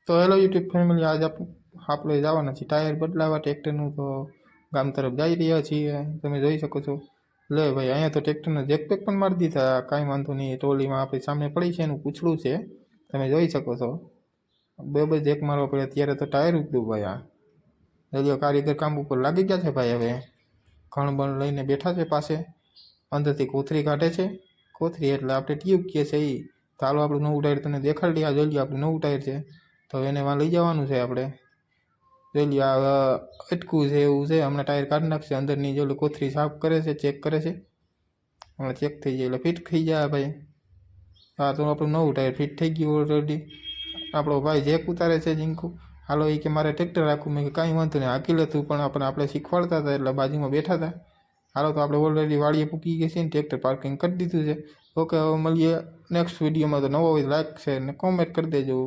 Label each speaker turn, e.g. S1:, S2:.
S1: તો hello YouTube family, આજ આપણે જવાના છીએ ટાયર બદલાવા ટ્રેક્ટરનું. તો ગામ તરફ જઈ રહ્યા છીએ, તમે જોઈ શકો છો. લે ભાઈ, અહીંયા તો ટ્રેક્ટરને જેકપેક પણ મારી દીધા. કાંઈ વાંધો નહીં, ટ્રોલીમાં આપણી સામે પડી છે, એનું પૂછડું છે, તમે જોઈ શકો છો. બે જેક મારવા પડે ત્યારે તો ટાયર ઉગડું ભાઈ. આ જલ્દી કારીગર કામ ઉપર લાગી ગયા છે ભાઈ. હવે ઘણ બણ લઈને બેઠા છે પાસે, અંદરથી કોથરી કાઢે છે. કોથરી એટલે આપણે ટ્યુબ કહે છે એ. તો હાલો આપણું નવું ટાયર તમને દેખાડી આ જોઈ લો, આપણું નવું ટાયર છે. તો એને વાં લઈ જવાનું છે આપણે. જોઈ લો, આ અટકું છે એવું છે, હમણાં ટાયર કાઢી નાખશે. અંદરની જો કોથરી સાફ કરે છે, ચેક કરે છે. હમણાં ચેક થઈ જાય એટલે ફિટ થઈ જાય ભાઈ. હા, તો આપણું નવું ટાયર ફિટ થઈ ગયું ઓલરેડી. આપણો ભાઈ જેક ઉતારે છે જીંકુ. હાલો એ કે મારે ટ્રેક્ટર રાખવું. મેં કે કાંઈ વાંધો નહીં, હાકી લેતું. પણ આપણે શીખવાડતા હતા એટલે બાજુમાં બેઠા હતા. હાલો, તો આપણે ઓલરેડી વાડીએ પૂકી ગઈ છે ને ટ્રેક્ટર પાર્કિંગ કરી દીધું છે. ઓકે, હવે મળીએ નેક્સ્ટ વિડીયોમાં. તો નવો હોય લાઈક શેર ને કોમેન્ટ કરી દેજો.